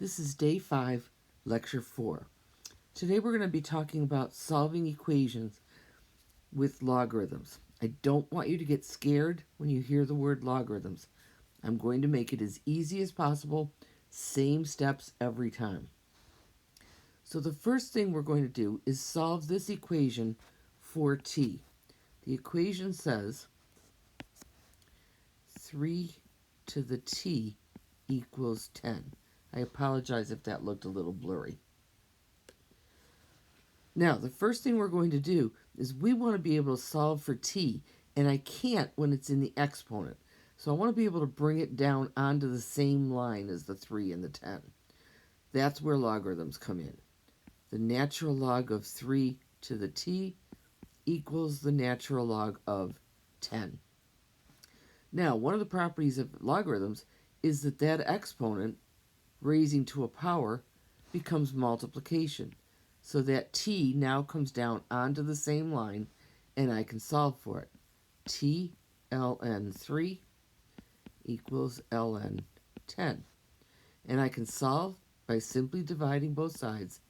This is Day 5, Lecture 4. Today we're going to be talking about solving equations with logarithms. I don't want you to get scared when you hear the word logarithms. I'm going to make it as easy as possible, same steps every time. So the first thing we're going to do is solve this equation for t. The equation says 3 to the t equals 10. I apologize if that looked a little blurry. Now, the first thing we're going to do is we want to be able to solve for t, and I can't when it's in the exponent. So I want to be able to bring it down onto the same line as the 3 and the 10. That's where logarithms come in. The natural log of 3 to the t equals the natural log of 10. Now, one of the properties of logarithms is that that exponent raising to a power becomes multiplication. So that t now comes down onto the same line, and I can solve for it. T ln 3 equals ln 10. And I can solve by simply dividing both sides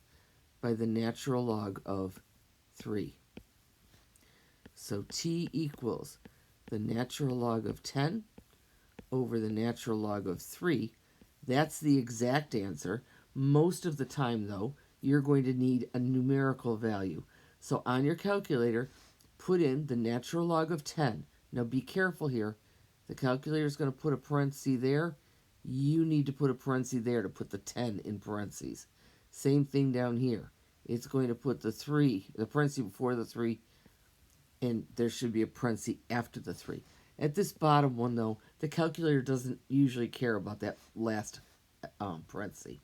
by the natural log of 3. So t equals the natural log of 10 over the natural log of 3. That's the exact answer. Most of the time, though, you're going to need a numerical value. So on your calculator, put in the natural log of 10. Now be careful here. The calculator is going to put a parenthesis there. You need to put a parenthesis there to put the 10 in parentheses. Same thing down here. It's going to put the parenthesis before the 3, and there should be a parenthesis after the 3. At this bottom one, though, the calculator doesn't usually care about that last parenthesis.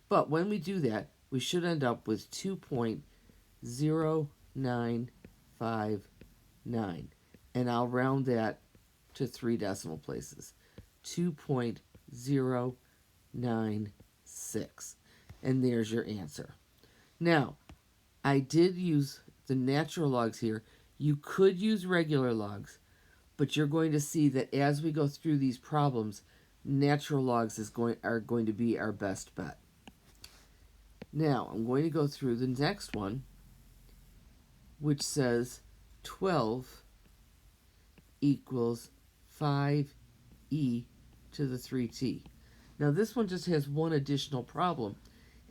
But when we do that, we should end up with 2.0959. And I'll round that to 3 decimal places. 2.096. And there's your answer. Now, I did use the natural logs here. You could use regular logs, but you're going to see that as we go through these problems, natural logs are going to be our best bet. Now, I'm going to go through the next one, which says 12 equals 5e to the 3t. Now, this one just has one additional problem,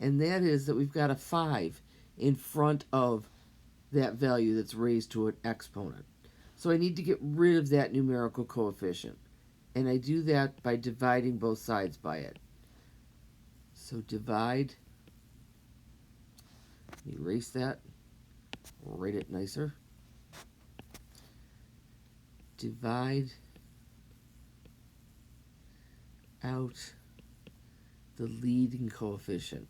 and that is that we've got a 5 in front of that value that's raised to an exponent. So I need to get rid of that numerical coefficient, and I do that by dividing both sides by it. So divide, erase that, write it nicer. Divide out the leading coefficient.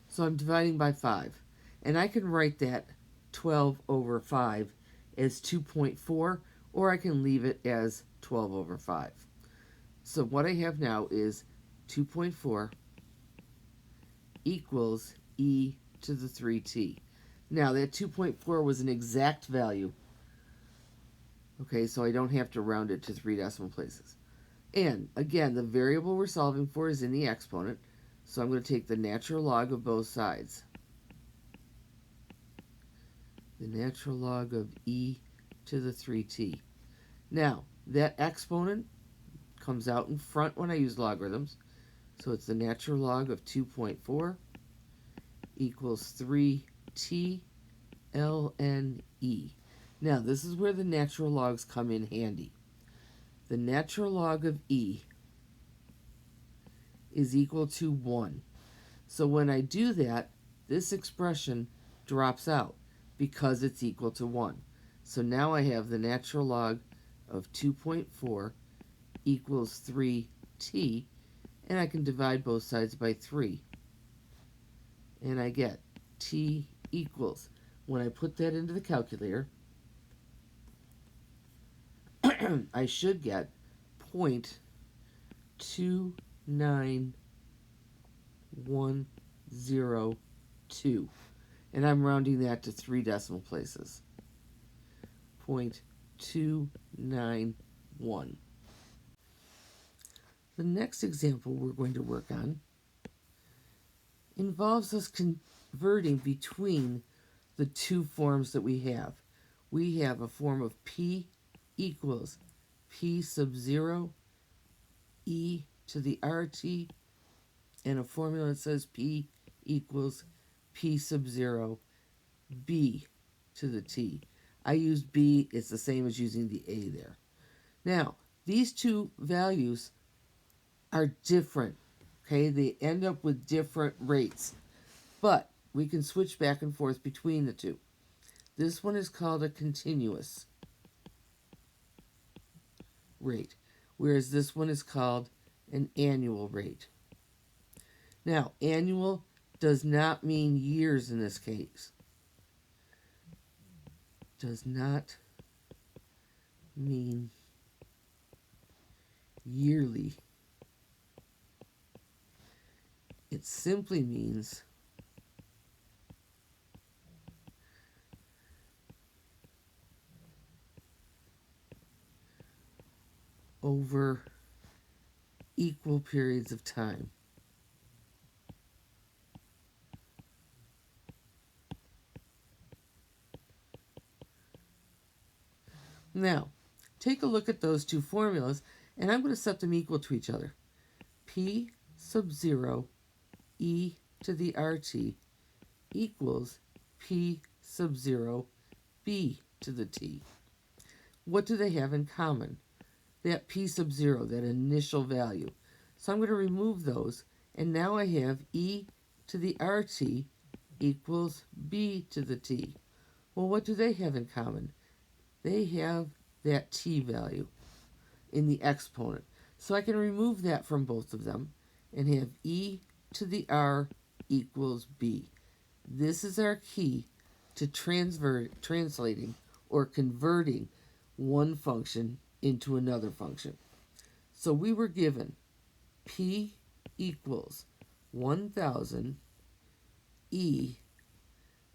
So I'm dividing by 5. And I can write that 12 over 5 as 2.4, or I can leave it as 12 over 5. So what I have now is 2.4 equals e to the 3t. Now that 2.4 was an exact value. Okay, so I don't have to round it to 3 decimal places. And again, the variable we're solving for is in the exponent. So I'm going to take the natural log of both sides. The natural log of e to the 3t. Now, that exponent comes out in front when I use logarithms. So it's the natural log of 2.4 equals 3t ln e. Now, this is where the natural logs come in handy. The natural log of e is equal to 1. So when I do that, this expression drops out because it's equal to 1. So now I have the natural log of 2.4 equals 3t, and I can divide both sides by 3. And I get t equals, when I put that into the calculator, I should get 0.29102. And I'm rounding that to 3 decimal places. 0.29102. 291. The next example we're going to work on involves us converting between the two forms that we have. We have a form of P equals P sub 0 e to the RT, and a formula that says P equals P sub 0 b to the t. I use b, it's the same as using the a there. Now, these two values are different, okay? They end up with different rates, but we can switch back and forth between the two. This one is called a continuous rate, whereas this one is called an annual rate. Now, annual does not mean years in this case. Does not mean yearly. It simply means over equal periods of time. Now, take a look at those two formulas, and I'm going to set them equal to each other. P sub 0 e to the RT equals P sub 0 b to the t. What do they have in common? That P sub 0, that initial value. So I'm going to remove those, and now I have e to the RT equals b to the t. Well, what do they have in common? They have that t value in the exponent. So I can remove that from both of them and have e to the r equals b. This is our key to translating or converting one function into another function. So we were given p equals 1000 e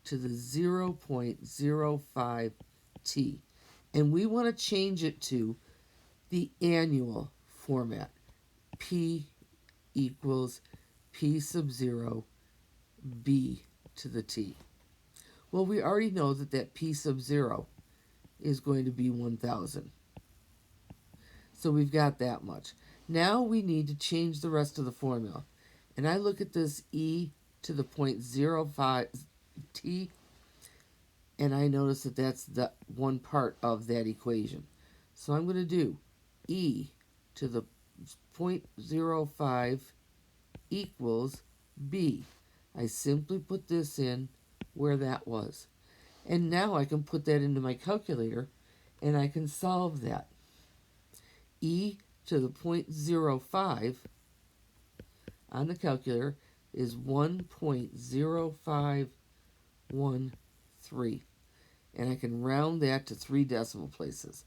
to the 0.05 t. And we want to change it to the annual format. P equals P sub 0 b to the t. Well, we already know that that P sub 0 is going to be 1000. So we've got that much. Now we need to change the rest of the formula. And I look at this e to the 0.05 t, and I notice that that's the one part of that equation. So I'm going to do e to the 0.05 equals b. I simply put this in where that was. And now I can put that into my calculator, and I can solve that. E to the 0.05 on the calculator is 1.0513. And I can round that to 3 decimal places.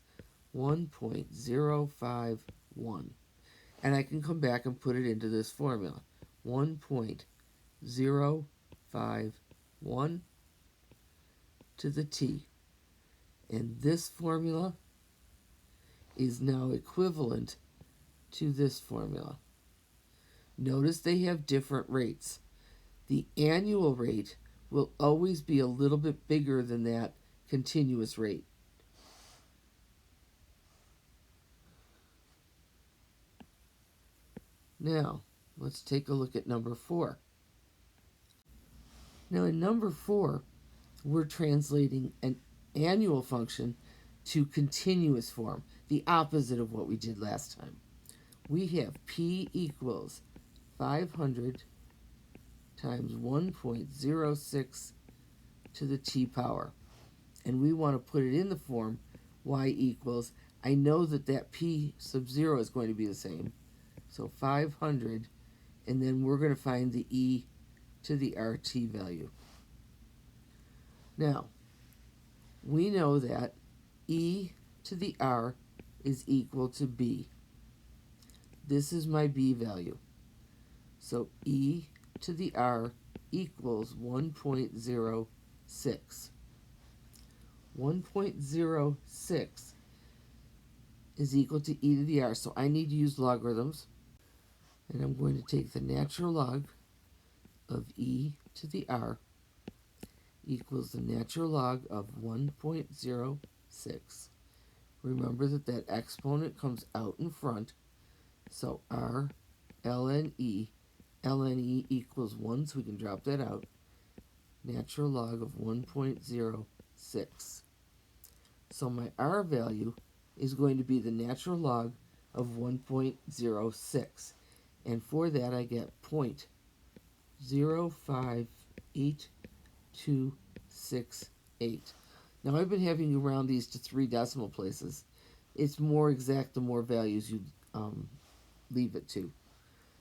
1.051. And I can come back and put it into this formula. 1.051 to the t. And this formula is now equivalent to this formula. Notice they have different rates. The annual rate will always be a little bit bigger than that continuous rate. Now, let's take a look at number 4. Now, in number 4, we're translating an annual function to continuous form, the opposite of what we did last time. We have P equals 500 times 1.06 to the t power. And we want to put it in the form y equals, I know that that P sub 0 is going to be the same, so 500, and then we're going to find the e to the RT value. Now, we know that e to the r is equal to b. This is my b value. So e to the r equals 1.06. 1.06 is equal to e to the r. So I need to use logarithms. And I'm going to take the natural log of e to the r equals the natural log of 1.06. Remember that that exponent comes out in front. So r ln e equals 1, so we can drop that out. Natural log of 1.06. So my r value is going to be the natural log of 1.06. And for that I get 0.05828. Now I've been having you round these to 3 decimal places. It's more exact the more values you leave it to.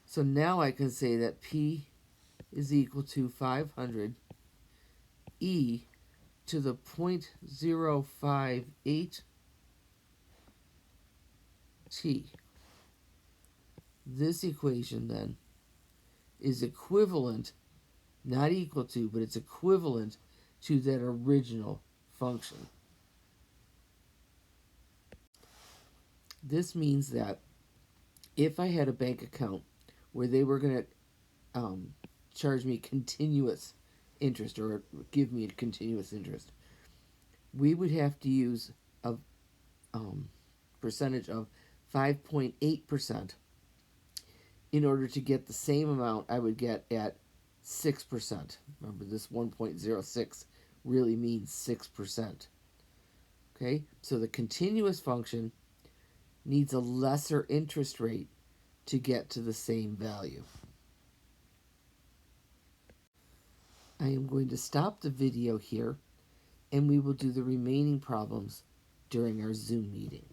So now I can say that P is equal to 500 e to the 0.058 t. This equation then is equivalent, not equal to, but it's equivalent to that original function. This means that if I had a bank account where they were going to charge me continuous interest or give me a continuous interest, we would have to use a percentage of 5.8% in order to get the same amount I would get at 6%. Remember, this 1.06 really means 6%. Okay, so the continuous function needs a lesser interest rate to get to the same value. I am going to stop the video here, and we will do the remaining problems during our Zoom meeting.